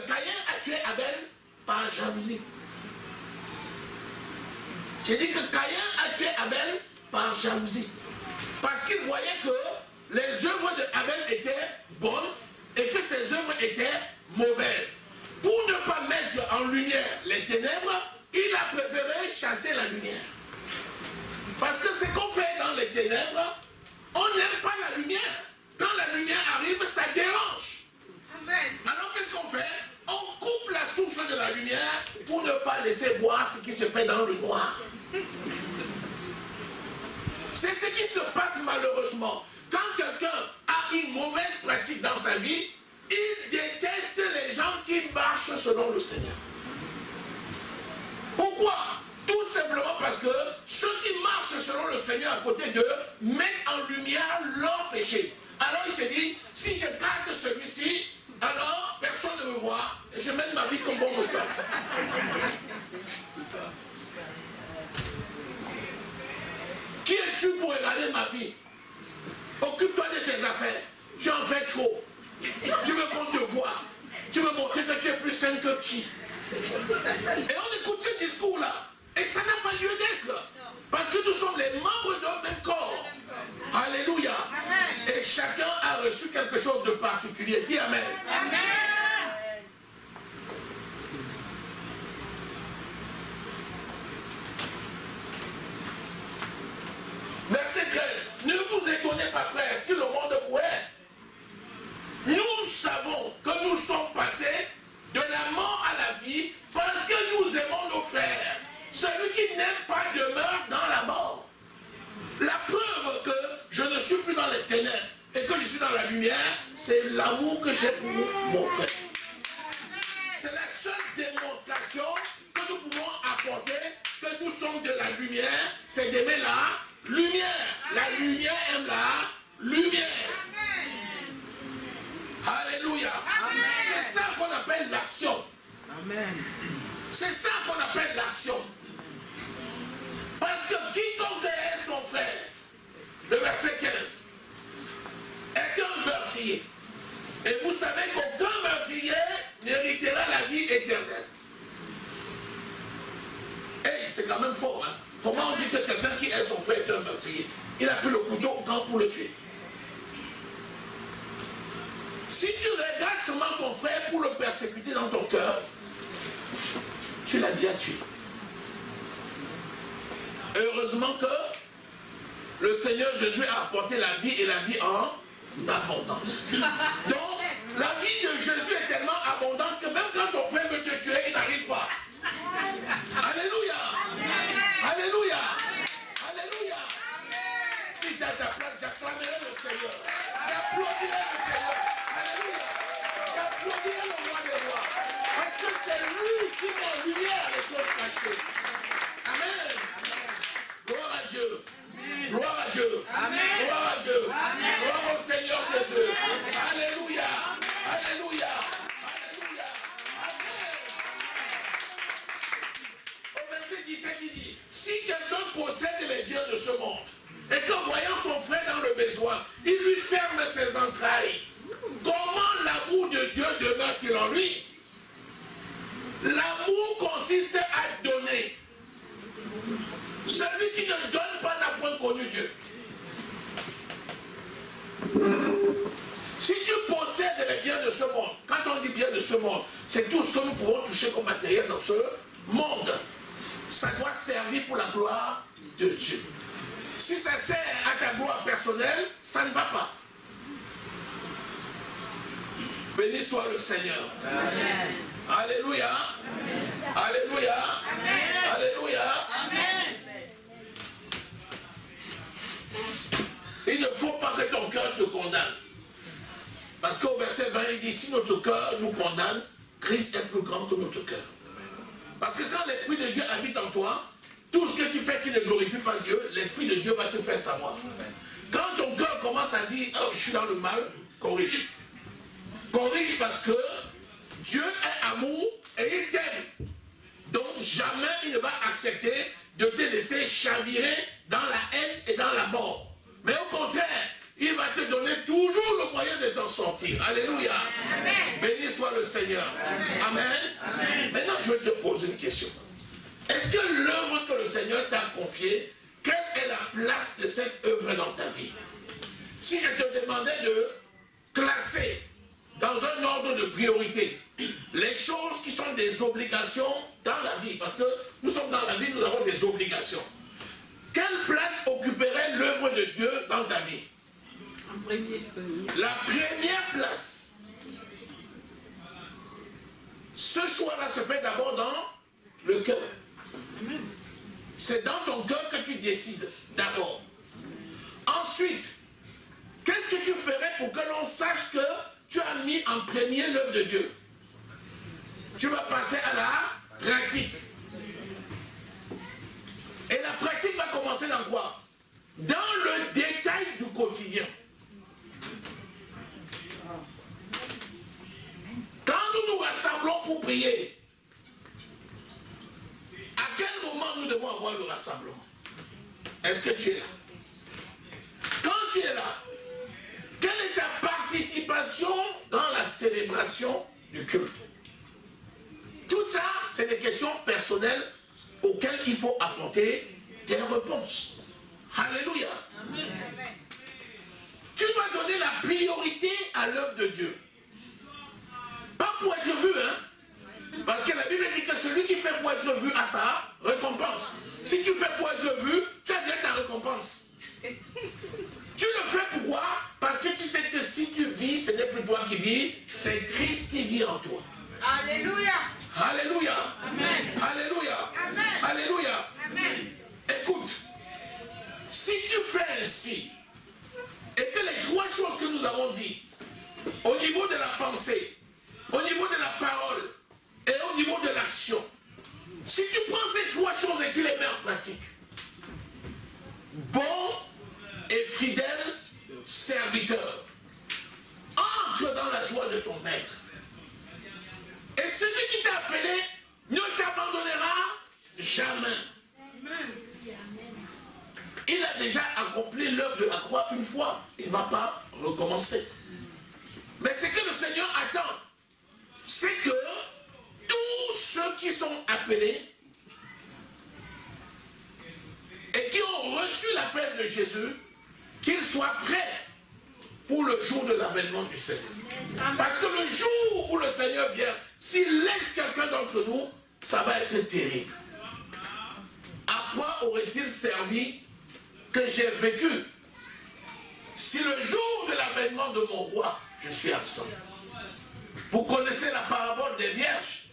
Caïn a tué Abel par jalousie. J'ai dit que Caïn a tué Abel par jalousie. Parce qu'il voyait que les œuvres d'Abel étaient bonnes et que ses œuvres étaient mauvaises. Pour ne pas mettre en lumière les ténèbres, il a préféré chasser la lumière. Parce que ce qu'on fait dans les ténèbres, on n'aime pas la lumière. Quand la lumière arrive, ça dérange. Amen. Alors qu'est-ce qu'on fait? On coupe la source de la lumière pour ne pas laisser voir ce qui se fait dans le noir. C'est ce qui se passe malheureusement. Quand quelqu'un a une mauvaise pratique dans sa vie, il déteste les gens qui marchent selon le Seigneur. Pourquoi? Tout simplement parce que ceux qui marchent selon le Seigneur à côté d'eux mettent en lumière leur péché. Alors il se dit, si je traque celui-ci, alors personne ne me voit et je mène ma vie comme bon me semble. Qui es-tu pour regarder ma vie? Occupe-toi de tes affaires. Tu en fais trop. Tu veux qu'on te voie. Tu veux montrer que tu es plus saint que qui? Et on écoute ce discours-là. Et ça n'a pas lieu d'être. Parce que nous sommes les membres d'un même corps. Alléluia. Et chacun a reçu quelque chose de particulier. Dis Amen. Amen. Verset 13. Ne vous étonnez pas, frères, si le monde vous hait. Nous savons que nous sommes passés de la mort à la vie parce que nous aimons nos frères. Celui qui n'aime pas demeure dans la mort. La preuve que je ne suis plus dans les ténèbres et que je suis dans la lumière, c'est l'amour que j'ai pour mon frère. C'est la seule démonstration que nous pouvons apporter que nous sommes de la lumière, c'est d'aimer la lumière. La lumière aime la lumière. Alléluia. C'est ça qu'on appelle l'action. C'est ça qu'on appelle l'action. Parce que quiconque est son frère, le verset 15, est un meurtrier. Et vous savez qu'aucun meurtrier n'héritera la vie éternelle. Et c'est quand même fort, hein? Comment on dit que quelqu'un qui est son frère est un meurtrier? Il a pris le couteau au camp pour le tuer. Si tu regardes seulement ton frère pour le persécuter dans ton cœur, tu l'as déjà tué. Heureusement que le Seigneur Jésus a apporté la vie et la vie en abondance. Donc, la vie de Jésus est tellement abondante que même quand ton frère veut te tuer, il n'arrive pas. Alléluia. Alléluia. Alléluia. Si tu es à ta place, j'acclamerai le Seigneur. J'applaudirai le Seigneur. Alléluia. J'applaudirai le roi des rois. Parce que c'est lui qui met en lumière les choses cachées. Amen. Gloire à Dieu. Gloire à Dieu. Amen. Gloire à Dieu. Amen. Gloire au Seigneur Jésus. Alléluia. Alléluia. Alléluia. Amen. Au verset 17, il dit, si quelqu'un possède les biens de ce monde, et qu'en voyant son frère dans le besoin, il lui ferme ses entrailles, comment l'amour de Dieu demeure-t-il en lui? L'amour consiste à donner. Celui qui ne donne pas n'a point connu Dieu. Si tu possèdes les biens de ce monde, quand on dit bien de ce monde, c'est tout ce que nous pouvons toucher comme matériel dans ce monde. Ça doit servir pour la gloire de Dieu. Si ça sert à ta gloire personnelle, ça ne va pas. Béni soit le Seigneur. Amen. Alléluia. Amen. Alléluia. Amen. Alléluia. Amen. Il ne faut pas que ton cœur te condamne. Parce qu'au verset 20, il dit, si notre cœur nous condamne, Christ est plus grand que notre cœur. Parce que quand l'Esprit de Dieu habite en toi, tout ce que tu fais qui ne glorifie pas Dieu, l'Esprit de Dieu va te faire savoir. Quand ton cœur commence à dire, oh, je suis dans le mal, corrige. Corrige parce que Dieu est amour et il t'aime. Donc jamais il ne va accepter de te laisser chavirer dans la haine et dans la mort. Mais au contraire, il va te donner toujours le moyen de t'en sortir. Alléluia. Amen. Béni soit le Seigneur. Amen. Amen. Amen. Maintenant, je vais te poser une question. Est-ce que l'œuvre que le Seigneur t'a confiée, quelle est la place de cette œuvre dans ta vie? Si je te demandais de classer dans un ordre de priorité les choses qui sont des obligations dans la vie, parce que nous sommes dans la vie, nous avons des obligations. Quelle place occuperait l'œuvre de Dieu dans ta vie? La première place. Ce choix-là se fait d'abord dans le cœur. C'est dans ton cœur que tu décides d'abord. Ensuite, qu'est-ce que tu ferais pour que l'on sache que tu as mis en premier l'œuvre de Dieu? Tu vas passer à la pratique. Et la pratique va commencer dans quoi? Dans le détail du quotidien. Quand nous nous rassemblons pour prier, à quel moment nous devons avoir le rassemblement? Est-ce que tu es là? Quand tu es là, quelle est ta participation dans la célébration du culte? Tout ça, c'est des questions personnelles auxquelles il faut apporter des réponses. Alléluia. Amen. Tu dois donner la priorité à l'œuvre de Dieu. Pas pour être vu, hein? Parce que la Bible dit que celui qui fait pour être vu a sa récompense. Si tu fais pour être vu, tu as déjà ta récompense. vis, ce n'est plus toi qui vis, c'est Christ qui vit en toi. Alléluia. Alléluia. Amen. Alléluia. Amen. Alléluia. Amen. Écoute, si tu fais ainsi, et que les trois choses que nous avons dit, au niveau de la pensée, au niveau de la parole et au niveau de l'action, si tu prends ces trois choses et tu les mets en pratique, bon et fidèle serviteur, entre dans la joie de ton maître. Et celui qui t'a appelé ne t'abandonnera jamais. Il a déjà accompli l'œuvre de la croix une fois. Il ne va pas recommencer. Mais ce que le Seigneur attend, c'est que tous ceux qui sont appelés et qui ont reçu l'appel de Jésus, qu'ils soient prêts pour le jour de l'avènement du Seigneur. Parce que le jour où le Seigneur vient, s'il laisse quelqu'un d'entre nous, ça va être terrible. À quoi aurait-il servi que j'ai vécu si le jour de l'avènement de mon roi, je suis absent? Vous connaissez la parabole des vierges,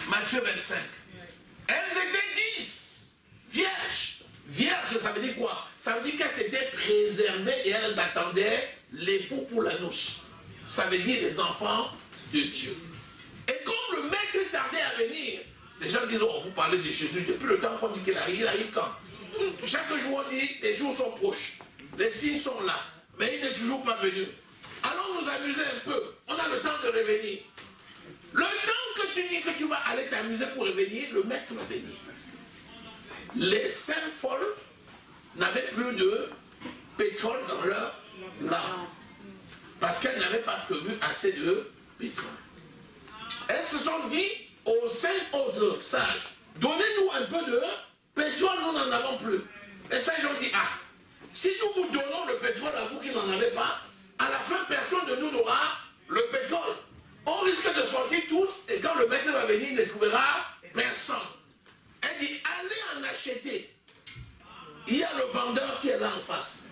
Matthieu 25. Elles étaient 10 vierges. Vierge, ça veut dire quoi? Ça veut dire qu'elles s'étaient préservées et elles attendaient l'époux pour la noce. Ça veut dire les enfants de Dieu. Et comme le maître tardait à venir, les gens disent, oh, vous parlez de Jésus, depuis le temps qu'on dit qu'il arrive, il arrive quand? Chaque jour on dit, les jours sont proches, les signes sont là, mais il n'est toujours pas venu. Allons nous amuser un peu, on a le temps de revenir. Le temps que tu dis que tu vas aller t'amuser pour revenir, le maître va venir. Les saints folles n'avaient plus de pétrole dans leur lampe, parce qu'elles n'avaient pas prévu assez de pétrole. Elles se sont dit aux 5 autres sages, donnez-nous un peu de pétrole, nous n'en avons plus. Les sages ont dit, ah, si nous vous donnons le pétrole à vous qui n'en avez pas, à la fin, personne de nous n'aura le pétrole. On risque de sortir tous, et quand le maître va venir, il ne trouvera personne. Elle dit, allez en acheter. Il y a le vendeur qui est là en face.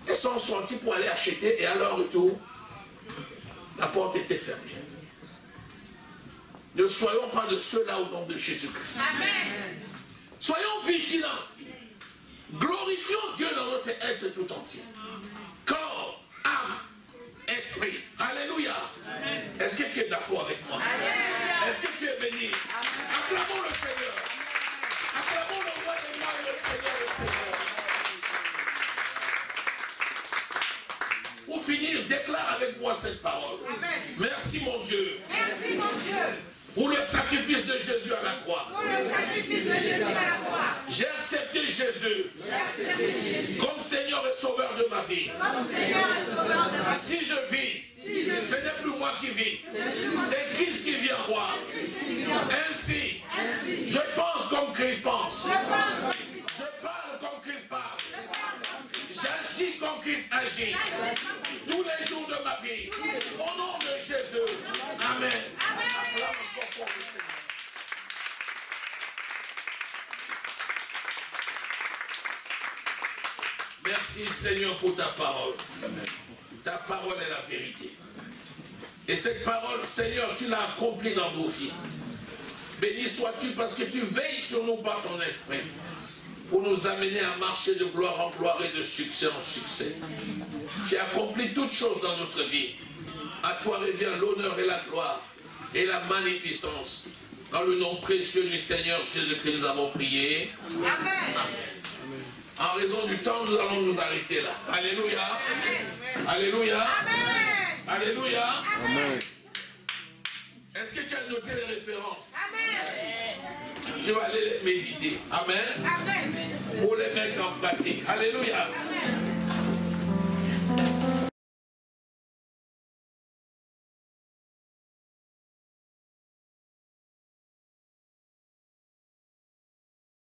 Elles sont sorties pour aller acheter, et à leur retour, la porte était fermée. Ne soyons pas de ceux-là au nom de Jésus-Christ. Amen. Soyons vigilants. Glorifions Dieu dans notre être tout entier. Corps, âme, esprit. Alléluia. Est-ce que tu es d'accord avec moi? Est-ce que tu es béni? Acclamons le Seigneur. Acclamons le roi des rois et le Seigneur des seigneurs. Pour finir, déclare avec moi cette parole. Amen. Merci mon Dieu. Merci mon Dieu. Pour le sacrifice de Jésus à la croix. Pour le sacrifice de Jésus à la croix. J'ai accepté Jésus comme Seigneur et Sauveur de ma vie. Comme Seigneur et Sauveur de ma vie. Si je vis, ce n'est plus moi qui vis, c'est Christ qui vit en moi. Ainsi, je pense comme Christ pense. Je parle comme Christ parle. J'agis comme Christ agit. Tous les jours de ma vie. Au nom de Jésus. Amen. Merci Seigneur pour ta parole. Ta parole est la vérité. Et cette parole, Seigneur, tu l'as accomplie dans nos vies. Béni sois-tu parce que tu veilles sur nous par ton esprit pour nous amener à marcher de gloire en gloire et de succès en succès. Tu as accompli toutes choses dans notre vie. À toi revient l'honneur et la gloire et la magnificence. Dans le nom précieux du Seigneur Jésus-Christ, nous avons prié. Amen. Amen. En raison du temps, nous allons nous arrêter là. Alléluia. Amen. Alléluia. Amen. Alléluia. Amen. Est-ce que tu as noté les références? Amen. Tu vas aller les méditer. Amen. Amen. Pour les mettre en pratique. Alléluia. Amen.